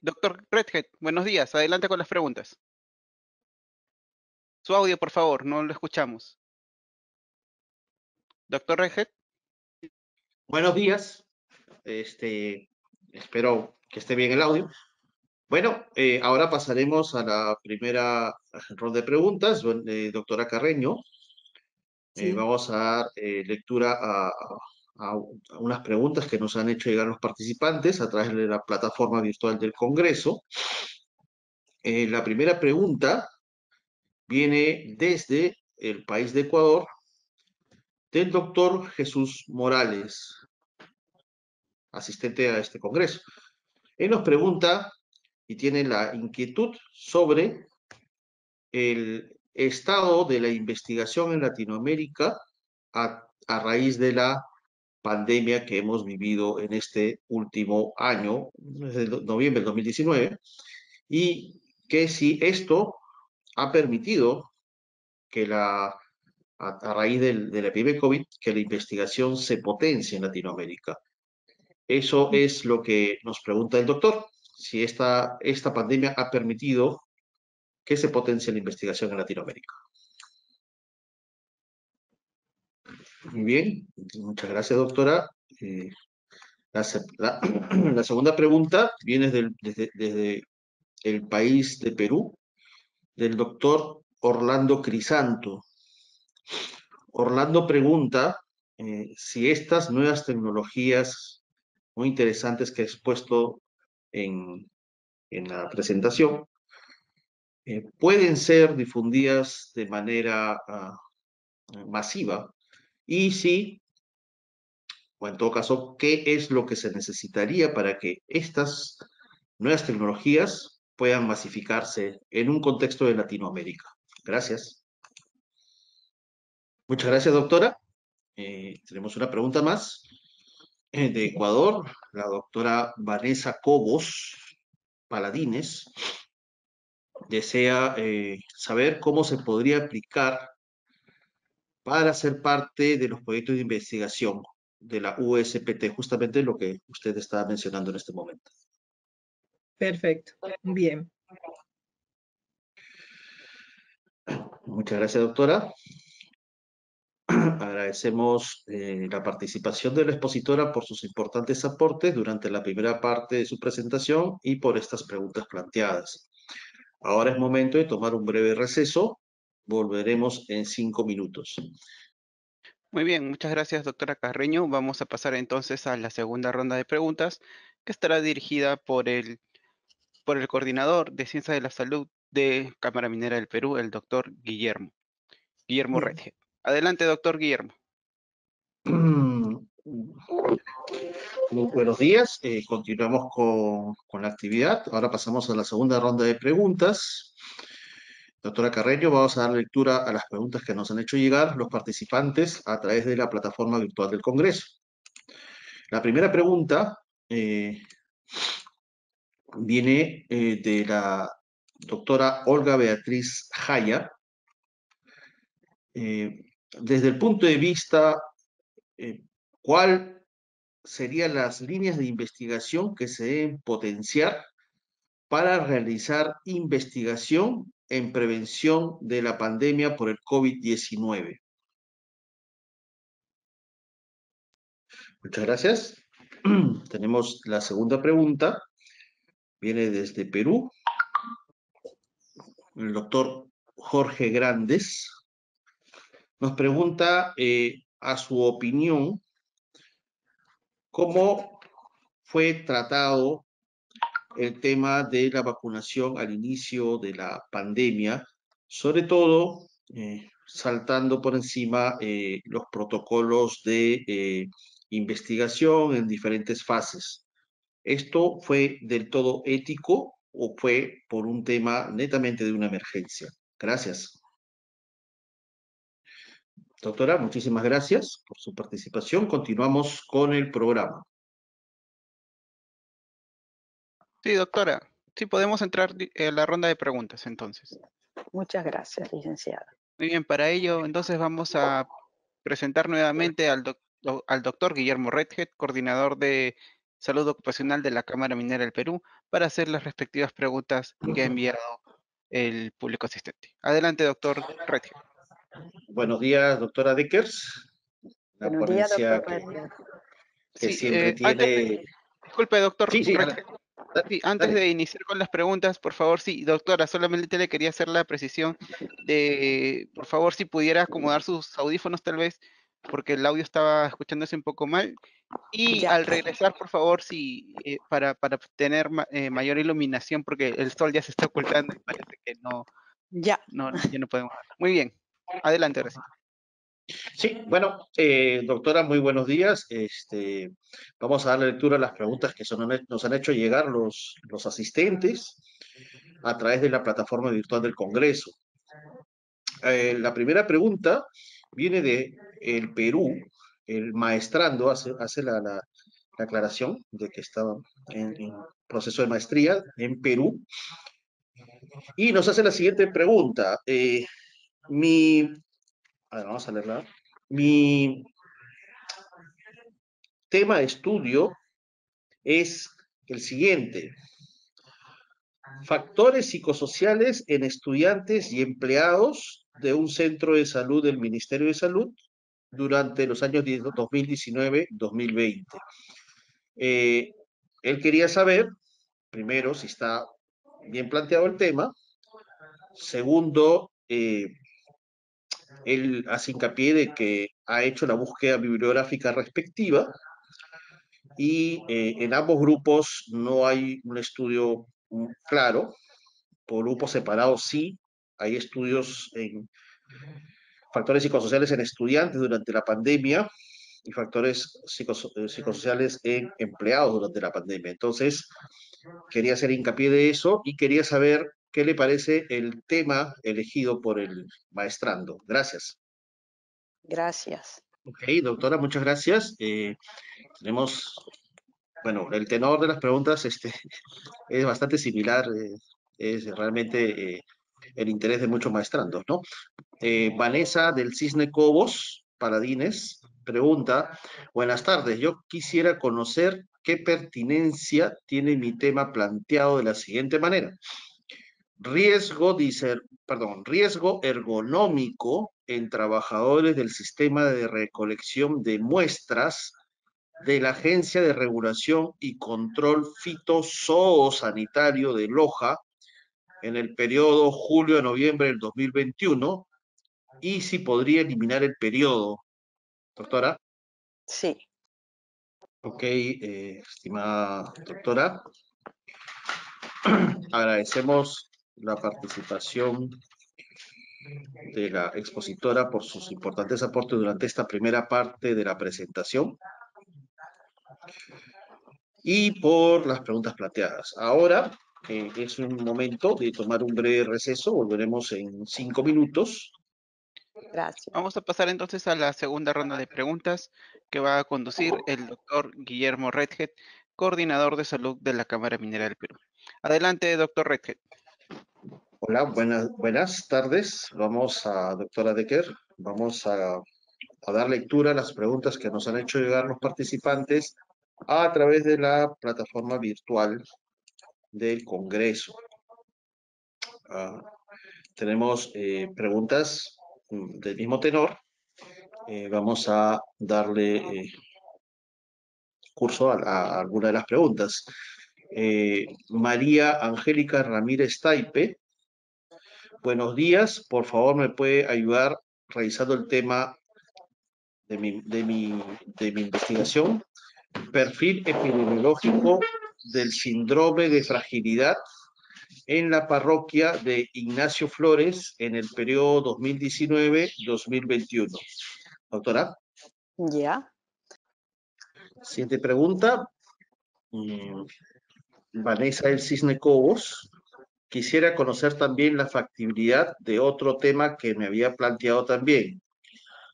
doctor Redhead, buenos días. Adelante con las preguntas. Su audio, por favor, no lo escuchamos. Doctor Redhead. Buenos días. Espero que esté bien el audio. Bueno, ahora pasaremos a la primera ronda de preguntas. Doctora Carreño, Sí, vamos a dar lectura a unas preguntas que nos han hecho llegar los participantes a través de la plataforma virtual del Congreso. La primera pregunta viene desde el país de Ecuador, del doctor Jesús Morales, asistente a este Congreso. Él nos pregunta y tiene la inquietud sobre el estado de la investigación en Latinoamérica a raíz de la pandemia que hemos vivido en este último año, desde noviembre del 2019, y que si esto ha permitido que a raíz de la epidemia de COVID, que la investigación se potencie en Latinoamérica. Eso es lo que nos pregunta el doctor, si esta pandemia ha permitido que se potencie la investigación en Latinoamérica. Muy bien, muchas gracias, doctora. La segunda pregunta viene desde el país de Perú, del doctor Orlando Crisanto. Orlando pregunta si estas nuevas tecnologías muy interesantes que he expuesto en la presentación pueden ser difundidas de manera masiva y si, o en todo caso, qué es lo que se necesitaría para que estas nuevas tecnologías puedan masificarse en un contexto de Latinoamérica. Gracias. Muchas gracias, doctora. Tenemos una pregunta más de Ecuador, la doctora Vanessa Cobos Paladines. Desea saber cómo se podría aplicar para ser parte de los proyectos de investigación de la USPT, justamente lo que usted está mencionando en este momento. perfecto. Bien. Muchas gracias, doctora. Agradecemos la participación de la expositora por sus importantes aportes durante la primera parte de su presentación y por estas preguntas planteadas. Ahora es momento de tomar un breve receso. Volveremos en 5 minutos. Muy bien, muchas gracias, doctora Carreño. Vamos a pasar entonces a la segunda ronda de preguntas, que estará dirigida por el coordinador de Ciencias de la Salud de Cámara Minera del Perú, el doctor Guillermo Redhead. Adelante, doctor Guillermo. Muy buenos días, continuamos con la actividad. Ahora pasamos a la segunda ronda de preguntas. Doctora Carreño, vamos a dar lectura a las preguntas que nos han hecho llegar los participantes a través de la plataforma virtual del Congreso. La primera pregunta viene de la doctora Olga Beatriz Jaya. Desde el punto de vista, ¿cuál serían las líneas de investigación que se deben potenciar para realizar investigación en prevención de la pandemia por el COVID-19? Muchas gracias. Tenemos la segunda pregunta. Viene desde Perú. El doctor Jorge Grandes nos pregunta, a su opinión, ¿cómo fue tratado el tema de la vacunación al inicio de la pandemia, sobre todo saltando por encima los protocolos de investigación en diferentes fases? ¿Esto fue del todo ético o fue por un tema netamente de una emergencia? Gracias. Doctora, muchísimas gracias por su participación. Continuamos con el programa. Sí, doctora. Sí, podemos entrar en la ronda de preguntas entonces. Muchas gracias, licenciada. Muy bien, para ello entonces vamos a presentar nuevamente al doctor Guillermo Redhead, coordinador de Salud Ocupacional de la Cámara Minera del Perú para hacer las respectivas preguntas que ha enviado el público asistente. Adelante, doctor Redhead. Buenos días, doctora Deckers. La Buenos días, ponencia doctor que Redhead. Sí, siempre antes tiene... disculpe, doctor Sí, sí, Redhead. Sí, antes dale. de iniciar con las preguntas, por favor, sí, doctora, solamente le quería hacer la precisión de, por favor, si pudiera acomodar sus audífonos tal vez, porque el audio estaba escuchándose un poco mal. Y Ya, al regresar, por favor, si para tener mayor iluminación, porque el sol ya se está ocultando y parece que ya. ya no podemos verlo. Muy bien, adelante ahora sí. Sí, bueno, doctora, muy buenos días. Vamos a darle lectura a las preguntas que nos han hecho llegar los asistentes a través de la plataforma virtual del Congreso. La primera pregunta viene de el Perú. El maestrando hace la aclaración de que estaba en proceso de maestría en Perú y nos hace la siguiente pregunta. A ver, vamos a leerla. Mi tema de estudio es el siguiente: factores psicosociales en estudiantes y empleados de un centro de salud del Ministerio de Salud durante los años 2019-2020. Él quería saber, primero, si está bien planteado el tema. Segundo, él hace hincapié de que ha hecho la búsqueda bibliográfica respectiva y en ambos grupos no hay un estudio claro. Por grupos separados sí, hay estudios en factores psicosociales en estudiantes durante la pandemia y factores psicosociales en empleados durante la pandemia. Entonces, quería hacer hincapié de eso y quería saber qué le parece el tema elegido por el maestrando. Gracias. Gracias. Ok, doctora, muchas gracias. Tenemos, bueno, el tenor de las preguntas es bastante similar, es realmente el interés de muchos maestrandos, ¿no? Vanessa del Cisne Cobos, Paladines, pregunta: buenas tardes, yo quisiera conocer qué pertinencia tiene mi tema planteado de la siguiente manera. Riesgo ergonómico en trabajadores del sistema de recolección de muestras de la Agencia de Regulación y Control Fitozoosanitario de Loja en el periodo julio a noviembre del 2021, y si podría eliminar el periodo. Doctora. Sí. Ok, estimada doctora, agradecemos la participación de la expositora por sus importantes aportes durante esta primera parte de la presentación y por las preguntas planteadas. Ahora es un momento de tomar un breve receso, volveremos en 5 minutos. Gracias. Vamos a pasar entonces a la segunda ronda de preguntas que va a conducir el doctor Guillermo Redhead, coordinador de salud de la Cámara Minera del Perú. Adelante, doctor Redhead. Hola, buenas tardes. Doctora Decker, vamos a dar lectura a las preguntas que nos han hecho llegar los participantes a través de la plataforma virtual del Congreso. Tenemos preguntas del mismo tenor. Vamos a darle curso a alguna de las preguntas. María Angélica Ramírez Taipe: buenos días, por favor me puede ayudar revisando el tema de mi investigación: perfil epidemiológico del síndrome de fragilidad en la parroquia de Ignacio Flores en el periodo 2019-2021. Doctora. Ya. Siguiente pregunta. Vanessa del Cisne Cobos: quisiera conocer también la factibilidad de otro tema que me había planteado también,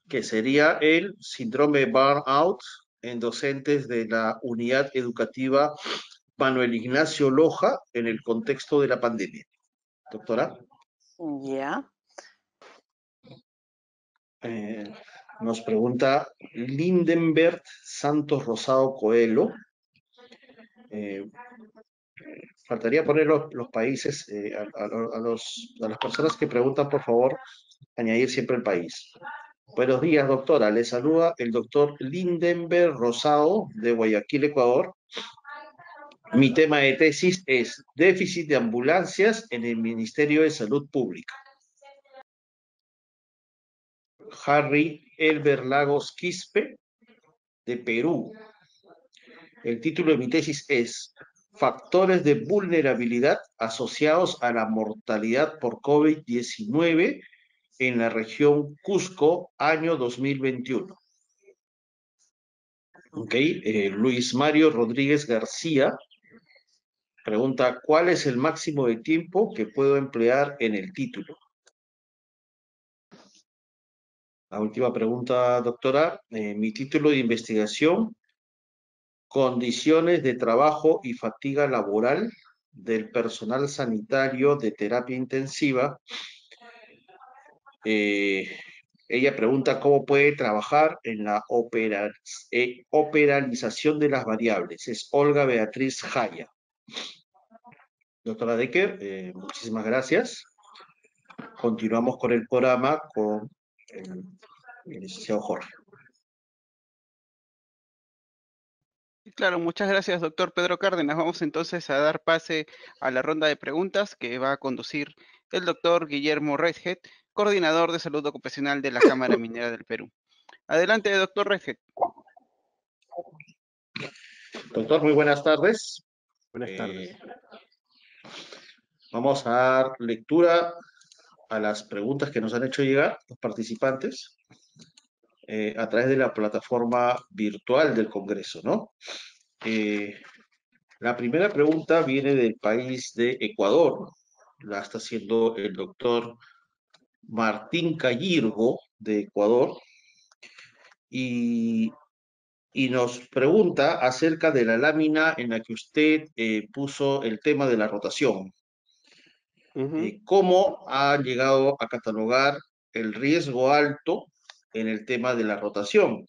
que sería el síndrome de burnout en docentes de la unidad educativa Manuel Ignacio Loja en el contexto de la pandemia. Doctora. Ya. Nos pregunta Lindenberg Santos Rosado Coelho: Faltaría poner los países, a las personas que preguntan, por favor, añadir siempre el país. Buenos días, doctora. Le saluda el doctor Lindenberg Rosado de Guayaquil, Ecuador. Mi tema de tesis es déficit de ambulancias en el Ministerio de Salud Pública. Harry Elber Lagos Quispe, de Perú. El título de mi tesis es Factores de vulnerabilidad asociados a la mortalidad por COVID-19 en la región Cusco, año 2021. Luis Mario Rodríguez García pregunta, ¿cuál es el máximo de tiempo que puedo emplear en el título? La última pregunta, doctora. Mi título de investigación, condiciones de trabajo y fatiga laboral del personal sanitario de terapia intensiva. Ella pregunta cómo puede trabajar en la operalización de las variables. Es Olga Beatriz Jaya. Doctora Decker, muchísimas gracias. Continuamos con el programa con el licenciado Jorge. Claro, muchas gracias, doctor Pedro Cárdenas. Vamos entonces a dar pase a la ronda de preguntas que va a conducir el doctor Guillermo Redhead, coordinador de salud ocupacional de la Cámara Minera del Perú. Adelante, doctor Redhead. Doctor, muy buenas tardes. Buenas tardes. Vamos a dar lectura a las preguntas que nos han hecho llegar los participantes a través de la plataforma virtual del Congreso, ¿no? La primera pregunta viene del país de Ecuador. La está haciendo el doctor Martín Cayirgo, de Ecuador, y nos pregunta acerca de la lámina en la que usted puso el tema de la rotación. ¿Cómo ha llegado a catalogar el riesgo alto en el tema de la rotación?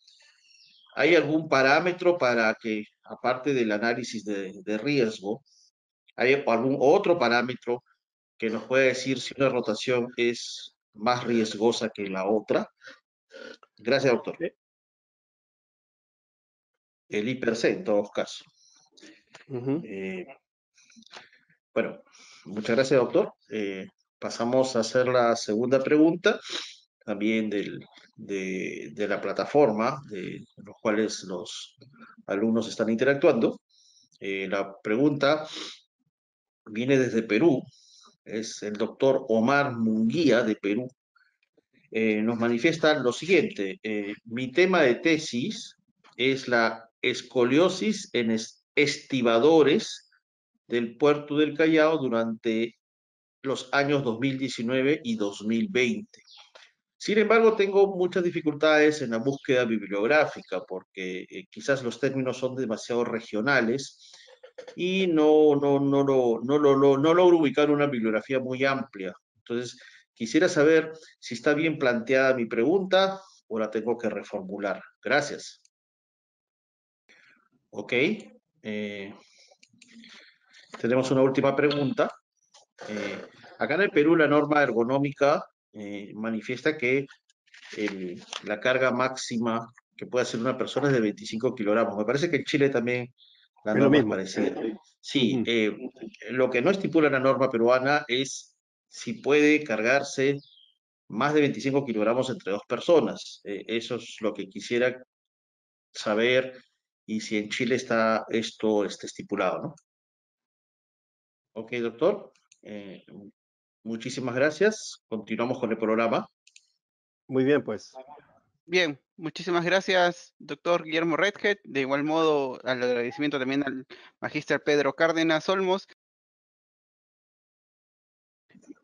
¿Hay algún parámetro para que, aparte del análisis de riesgo, hay algún otro parámetro que nos pueda decir si una rotación es más riesgosa que la otra? Gracias, doctor. El IPRC, en todos casos. Bueno, muchas gracias, doctor. Pasamos a hacer la segunda pregunta, también de la plataforma, de los cuales los alumnos están interactuando. La pregunta viene desde Perú, es el doctor Omar Munguía, de Perú. Nos manifiesta lo siguiente: mi tema de tesis es la escoliosis en estibadores del puerto del Callao durante los años 2019 y 2020. Sin embargo, tengo muchas dificultades en la búsqueda bibliográfica porque quizás los términos son demasiado regionales y no logro ubicar una bibliografía muy amplia. Entonces, quisiera saber si está bien planteada mi pregunta o la tengo que reformular. Gracias. Ok. Tenemos una última pregunta. Acá en el Perú la norma ergonómica manifiesta que la carga máxima que puede hacer una persona es de 25 kilogramos. Me parece que en Chile también la norma es parecida. Sí, lo que no estipula la norma peruana es si puede cargarse más de 25 kilogramos entre dos personas. Eso es lo que quisiera saber y si en Chile está esto estipulado, ¿no? Ok, doctor. Muchísimas gracias. Continuamos con el programa. Muy bien, pues. Bien, muchísimas gracias, doctor Guillermo Redhead. De igual modo, al agradecimiento también al magíster Pedro Cárdenas Olmos.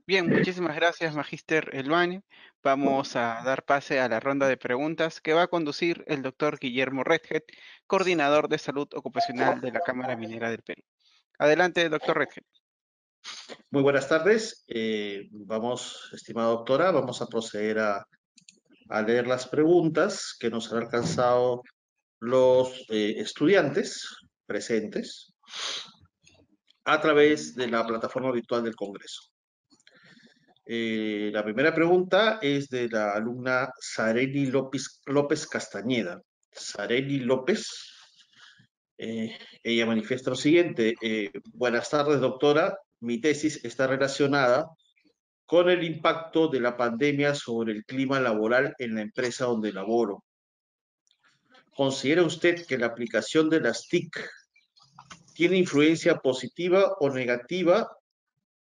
Bien, muchísimas gracias, magíster Elvani. Vamos a dar pase a la ronda de preguntas que va a conducir el doctor Guillermo Redhead, coordinador de salud ocupacional de la Cámara Minera del Perú. Adelante, doctor Redhead. Muy buenas tardes. Estimada doctora, vamos a proceder a leer las preguntas que nos han alcanzado los estudiantes presentes. a través de la plataforma virtual del Congreso. La primera pregunta es de la alumna Sareli López Castañeda. Sareli López, ella manifiesta lo siguiente: buenas tardes, doctora. Mi tesis está relacionada con el impacto de la pandemia sobre el clima laboral en la empresa donde laboro. ¿Considera usted que la aplicación de las TIC tiene influencia positiva o negativa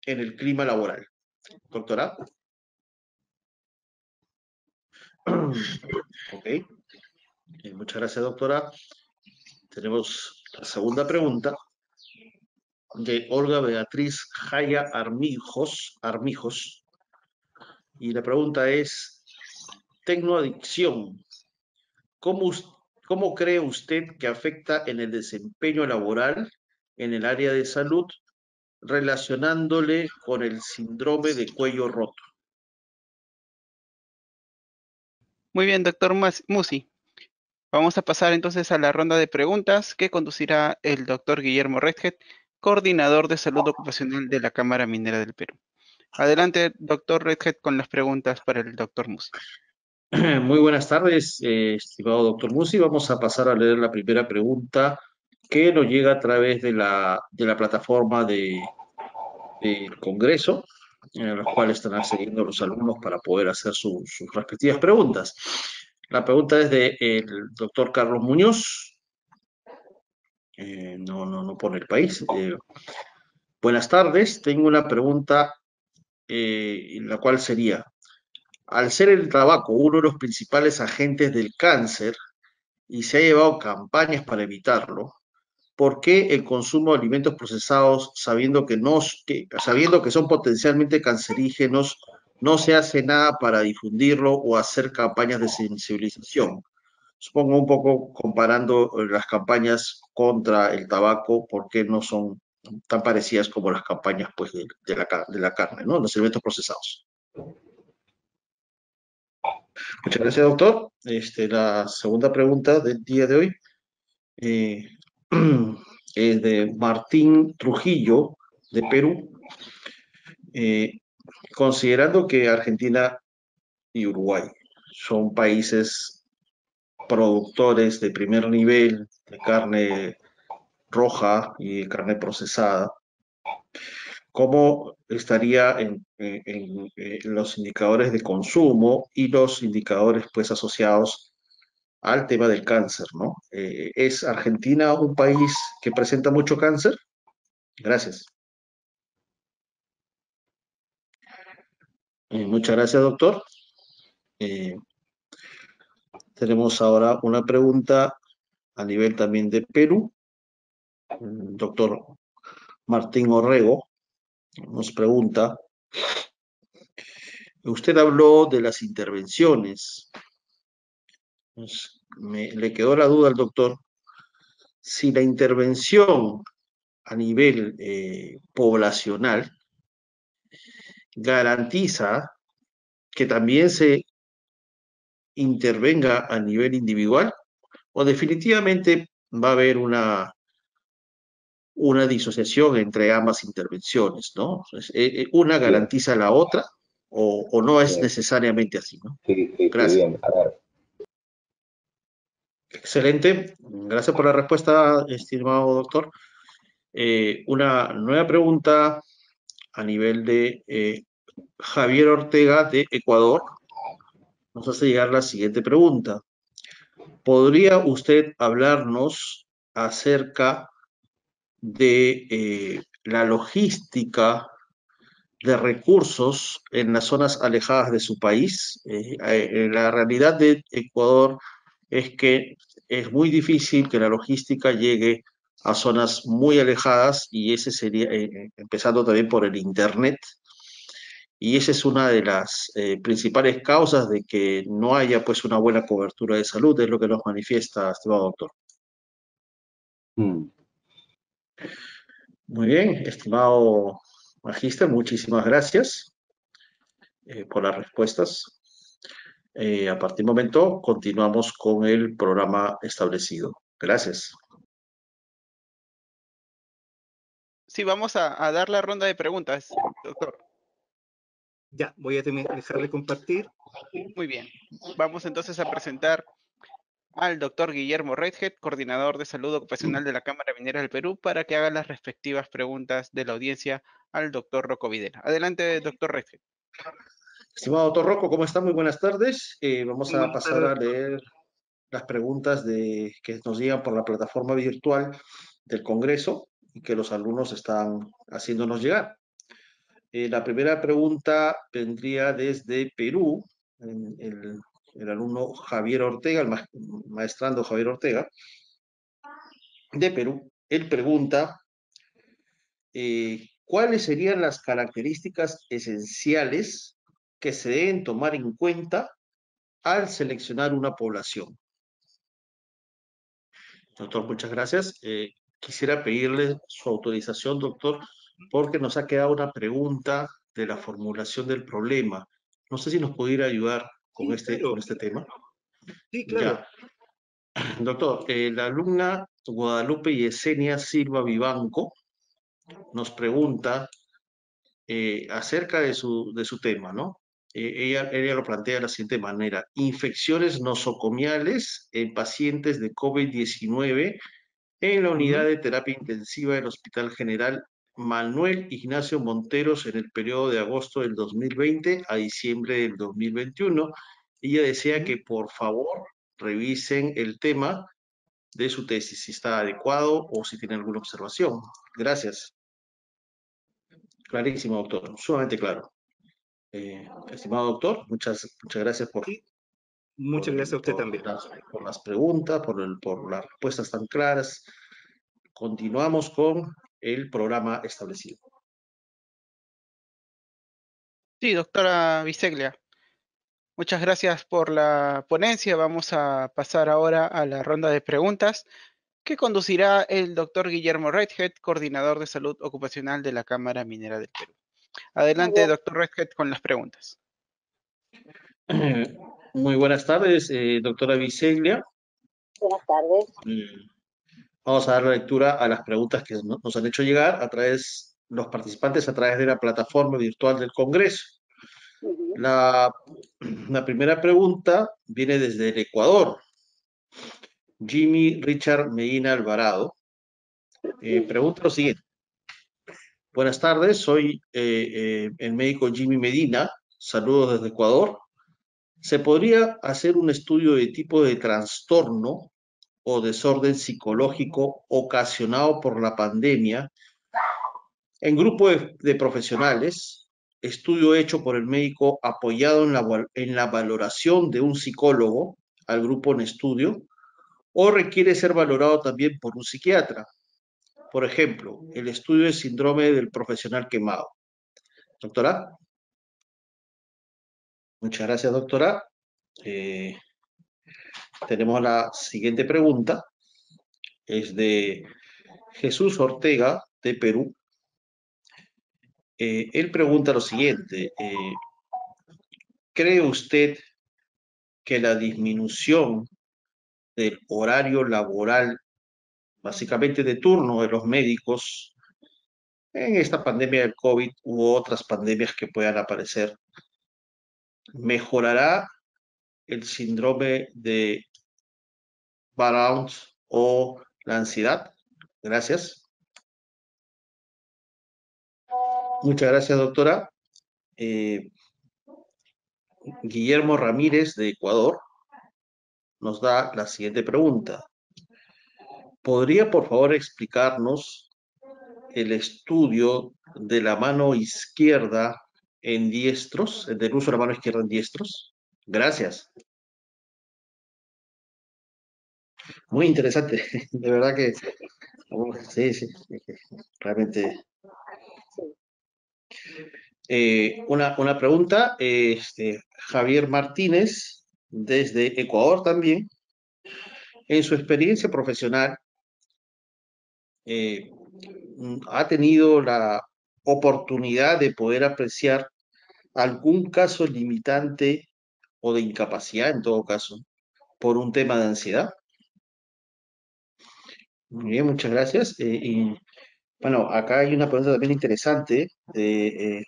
en el clima laboral? Doctora. Ok. Muchas gracias, doctora. Tenemos la segunda pregunta de Olga Beatriz Jaya Armijos. Y la pregunta es: tecnoadicción, ¿cómo cree usted que afecta en el desempeño laboral en el área de salud, relacionándole con el síndrome de cuello roto? Muy bien, doctor Musi. Vamos a pasar entonces a la ronda de preguntas que conducirá el doctor Guillermo Redhead, coordinador de salud ocupacional de la Cámara Minera del Perú. Adelante, doctor Redhead, con las preguntas para el doctor Musi. Muy buenas tardes, estimado doctor Musi. Vamos a pasar a leer la primera pregunta que nos llega a través de la plataforma del Congreso, en la cual están accediendo los alumnos para poder hacer sus respectivas preguntas. La pregunta es del doctor Carlos Muñoz. No pone el país. Buenas tardes, tengo una pregunta, la cual sería: al ser el tabaco uno de los principales agentes del cáncer y se ha llevado campañas para evitarlo, ¿por qué el consumo de alimentos procesados, sabiendo que son potencialmente cancerígenos, no se hace nada para difundirlo o hacer campañas de sensibilización? Supongo un poco comparando las campañas contra el tabaco, ¿por qué no son tan parecidas como las campañas pues, de la carne, ¿no? Los alimentos procesados. Muchas gracias, doctor. La segunda pregunta del día de hoy es de Martín Trujillo, de Perú. Considerando que Argentina y Uruguay son países productores de primer nivel de carne roja y de carne procesada, ¿cómo estaría en los indicadores de consumo y los indicadores pues asociados al tema del cáncer, ¿no? ¿Es Argentina un país que presenta mucho cáncer? Gracias. Muchas gracias, doctor. Tenemos ahora una pregunta a nivel también de Perú. El doctor Martín Orrego nos pregunta: usted habló de las intervenciones. Le quedó la duda al doctor si la intervención a nivel poblacional garantiza que también se intervenga a nivel individual, o definitivamente va a haber una disociación entre ambas intervenciones, ¿no? Una garantiza la otra, o no es necesariamente así, ¿no? Sí, Gracias. bien. A ver. Excelente. Gracias por la respuesta, estimado doctor. Una nueva pregunta a nivel de Javier Ortega, de Ecuador. Nos hace llegar la siguiente pregunta: ¿podría usted hablarnos acerca de la logística de recursos en las zonas alejadas de su país? La realidad de Ecuador es que es muy difícil que la logística llegue a zonas muy alejadas, y ese sería, empezando también por el Internet, y esa es una de las principales causas de que no haya pues una buena cobertura de salud, es lo que nos manifiesta, estimado doctor. Muy bien, estimado magíster, muchísimas gracias por las respuestas. A partir de momento continuamos con el programa establecido. Gracias. Sí, vamos a dar la ronda de preguntas, doctor. Ya, voy a dejar de compartir. Muy bien. Vamos entonces a presentar al doctor Guillermo Redhead, coordinador de salud ocupacional de la Cámara Minera del Perú, para que haga las respectivas preguntas de la audiencia al doctor Rocco Videla. Adelante, doctor Redhead. Estimado doctor Rocco, ¿cómo está? Muy buenas tardes. Vamos a Buenas pasar a tardes. leer las preguntas que nos llegan por la plataforma virtual del Congreso y que los alumnos están haciéndonos llegar. La primera pregunta vendría desde Perú, el alumno Javier Ortega, el maestrando Javier Ortega, de Perú. Él pregunta, ¿cuáles serían las características esenciales que se deben tomar en cuenta al seleccionar una población? Doctor, muchas gracias. Quisiera pedirle su autorización, doctor, porque nos ha quedado una pregunta de la formulación del problema. No sé si nos pudiera ayudar con Sí, claro. este tema. Sí, claro. Ya. Doctor, la alumna Guadalupe Yesenia Silva Vivanco nos pregunta acerca de su tema, ¿no? Ella lo plantea de la siguiente manera: infecciones nosocomiales en pacientes de COVID-19 en la unidad de terapia intensiva del Hospital General Manuel Ignacio Monteros en el periodo de agosto del 2020 a diciembre del 2021. Ella desea que por favor revisen el tema de su tesis, si está adecuado o si tiene alguna observación. Gracias. Clarísimo, doctor. Sumamente claro. Estimado doctor, muchas gracias Sí, muchas gracias a usted también. por las preguntas, por las respuestas tan claras. Continuamos con el programa establecido. Sí, doctora Biseglia. Muchas gracias por la ponencia. Vamos a pasar ahora a la ronda de preguntas que conducirá el doctor Guillermo Redhead, coordinador de salud ocupacional de la Cámara Minera del Perú. Adelante, doctor Redhead, con las preguntas. Muy buenas tardes, doctora Biseglia. Buenas tardes. Vamos a dar lectura a las preguntas que nos han hecho llegar los participantes a través de la plataforma virtual del Congreso. La primera pregunta viene desde el Ecuador. Jimmy Richard Medina Alvarado pregunta lo siguiente. Buenas tardes, soy el médico Jimmy Medina. Saludos desde Ecuador. ¿Se podría hacer un estudio de tipo de trastorno o desorden psicológico ocasionado por la pandemia en grupo de profesionales? Estudio hecho por el médico apoyado en la valoración de un psicólogo al grupo en estudio, o requiere ser valorado también por un psiquiatra. Por ejemplo, el estudio de síndrome del profesional quemado. Doctora. Muchas gracias, doctora. Tenemos la siguiente pregunta. Es de Jesús Ortega, de Perú. Él pregunta lo siguiente. ¿Cree usted que la disminución del horario laboral, básicamente de turno de los médicos, en esta pandemia del COVID u otras pandemias que puedan aparecer, mejorará el síndrome de burnout o la ansiedad? Gracias. Muchas gracias, doctora. Guillermo Ramírez, de Ecuador, nos da la siguiente pregunta. ¿Podría, por favor, explicarnos el estudio de la mano izquierda en diestros, del uso de la mano izquierda en diestros? Gracias. Muy interesante, de verdad que sí, realmente. Una pregunta, Javier Martínez, desde Ecuador también. En su experiencia profesional, ¿ha tenido la oportunidad de poder apreciar algún caso limitante o de incapacidad, en todo caso, por un tema de ansiedad? Muy bien, muchas gracias. Y Bueno, acá hay una pregunta también interesante de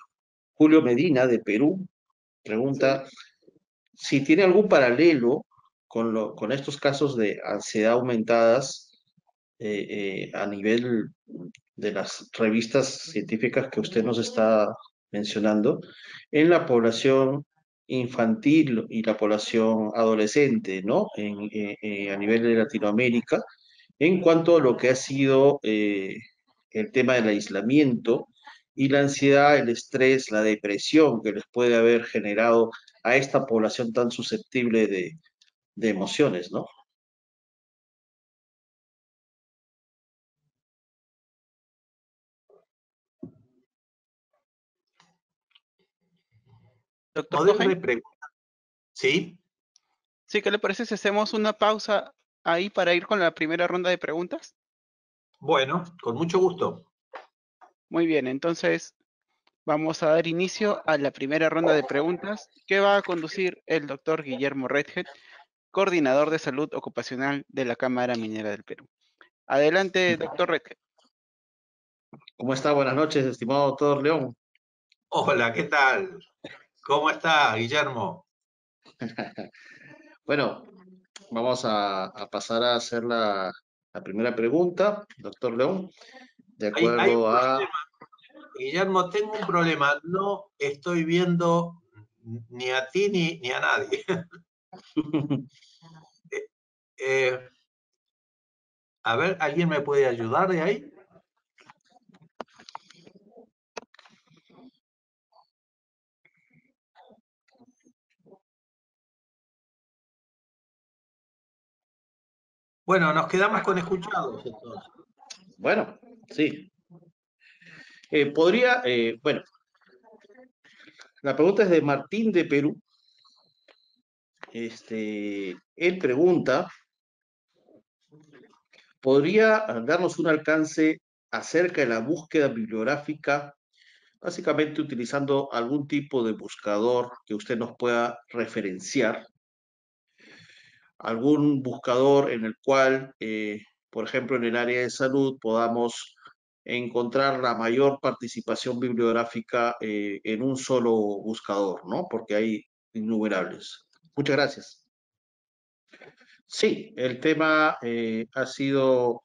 Julio Medina, de Perú. Pregunta si tiene algún paralelo con estos casos de ansiedad aumentadas a nivel de las revistas científicas que usted nos está mencionando en la población infantil y la población adolescente, ¿no? A nivel de Latinoamérica, en cuanto a lo que ha sido el tema del aislamiento y la ansiedad, el estrés, la depresión que les puede haber generado a esta población tan susceptible de emociones, ¿no? Doctor ¿Podés Cohen, repreguntar? ¿Sí? ¿sí qué le parece si hacemos una pausa ahí para ir con la primera ronda de preguntas? Bueno, con mucho gusto. Muy bien, entonces vamos a dar inicio a la primera ronda de preguntas que va a conducir el doctor Guillermo Redhead, coordinador de salud ocupacional de la Cámara Minera del Perú. Adelante, doctor Redhead. ¿Cómo está? Buenas noches, estimado doctor León. Hola, ¿qué tal? ¿Cómo está, Guillermo? Bueno, vamos a pasar a hacer la primera pregunta, doctor León, de Hay un acuerdo a... problema, Guillermo, tengo un problema. No estoy viendo ni a ti ni a nadie. Eh, a ver, ¿alguien me puede ayudar de ahí? Bueno, nos quedamos con escuchados entonces. Bueno, sí. Bueno, la pregunta es de Martín de Perú. Él pregunta, ¿podría darnos un alcance acerca de la búsqueda bibliográfica, básicamente utilizando algún tipo de buscador que usted nos pueda referenciar? Algún buscador en el cual, por ejemplo, en el área de salud podamos encontrar la mayor participación bibliográfica en un solo buscador, ¿no? Porque hay innumerables. Muchas gracias. Sí, el tema ha sido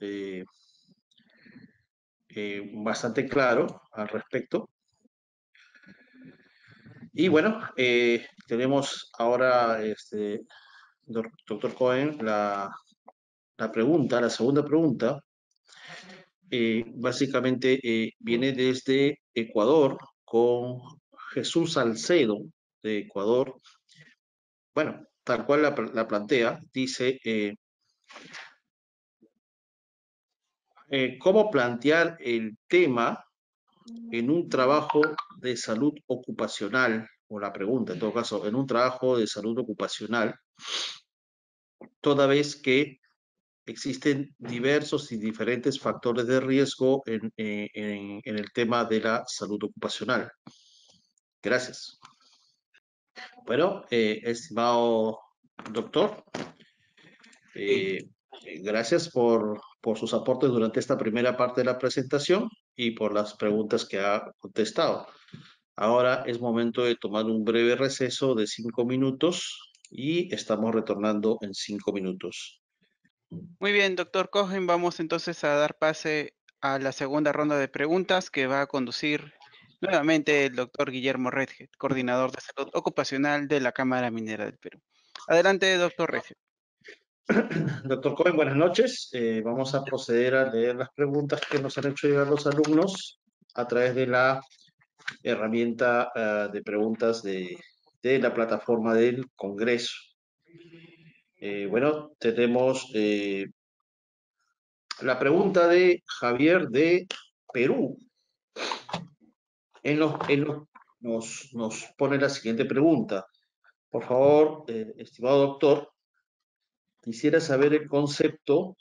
bastante claro al respecto. Y bueno, tenemos ahora, doctor Cohen, la segunda pregunta, básicamente viene desde Ecuador con Jesús Salcedo de Ecuador. Bueno, tal cual la plantea, dice, ¿cómo plantear el tema en un trabajo de salud ocupacional? O la pregunta, en todo caso, en un trabajo de salud ocupacional, toda vez que existen diversos y diferentes factores de riesgo en el tema de la salud ocupacional. Gracias. Bueno, estimado doctor, gracias por sus aportes durante esta primera parte de la presentación y por las preguntas que ha contestado. Ahora es momento de tomar un breve receso de 5 minutos y estamos retornando en 5 minutos. Muy bien, doctor Cohen, vamos entonces a dar pase a la segunda ronda de preguntas que va a conducir nuevamente el doctor Guillermo Redhead, coordinador de salud ocupacional de la Cámara Minera del Perú. Adelante, doctor Redhead. Doctor Cohen, buenas noches. Vamos a proceder a leer las preguntas que nos han hecho llegar los alumnos a través de la herramienta de preguntas de la plataforma del Congreso. Bueno, tenemos la pregunta de Javier de Perú. Nos pone la siguiente pregunta. Por favor, estimado doctor, quisiera saber el concepto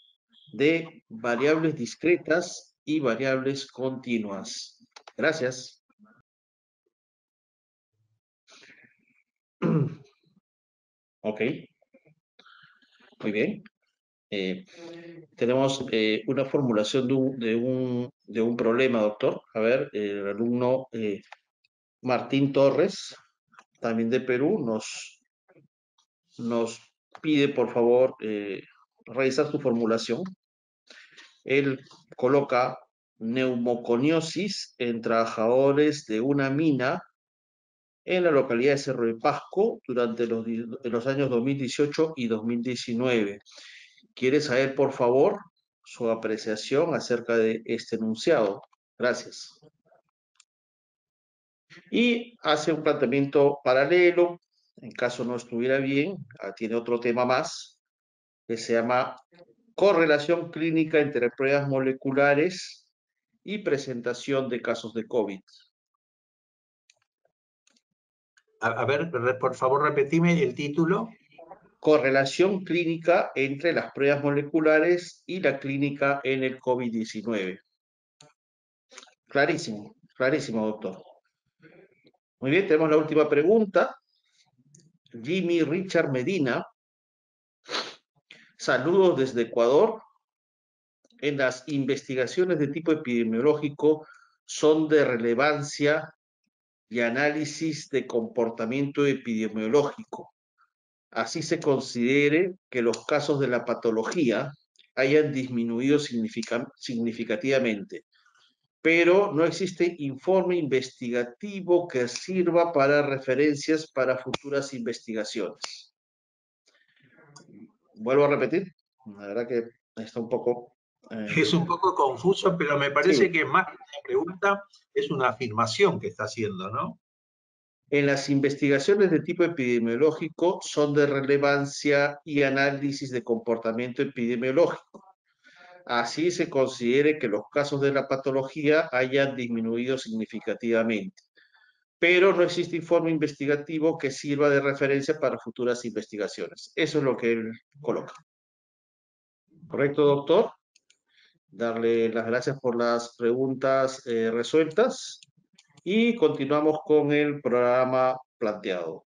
de variables discretas y variables continuas. Gracias. Ok, muy bien. Tenemos una formulación de un problema, doctor. A ver, el alumno Martín Torres, también de Perú, nos pide, por favor, revisar su formulación. Él coloca neumoconiosis en trabajadores de una mina en la localidad de Cerro de Pasco durante los años 2018 y 2019. Quiere saber, por favor, su apreciación acerca de este enunciado. Gracias. Y hace un planteamiento paralelo, en caso no estuviera bien, tiene otro tema más, que se llama correlación clínica entre pruebas moleculares y presentación de casos de COVID. A ver, por favor, repetime el título. Correlación clínica entre las pruebas moleculares y la clínica en el COVID-19. Clarísimo, clarísimo, doctor. Muy bien, tenemos la última pregunta. Jimmy Richard Medina. Saludos desde Ecuador. En las investigaciones de tipo epidemiológico son de relevancia y análisis de comportamiento epidemiológico. Así se considere que los casos de la patología hayan disminuido significativamente, pero no existe informe investigativo que sirva para referencias para futuras investigaciones. Vuelvo a repetir, la verdad que está un poco... Es un poco confuso, pero me parece sí. que más que una pregunta es una afirmación que está haciendo, ¿no? En las investigaciones de tipo epidemiológico son de relevancia y análisis de comportamiento epidemiológico. Así se considere que los casos de la patología hayan disminuido significativamente, pero no existe informe investigativo que sirva de referencia para futuras investigaciones. Eso es lo que él coloca. ¿Correcto, doctor? Darle las gracias por las preguntas resueltas y continuamos con el programa planteado.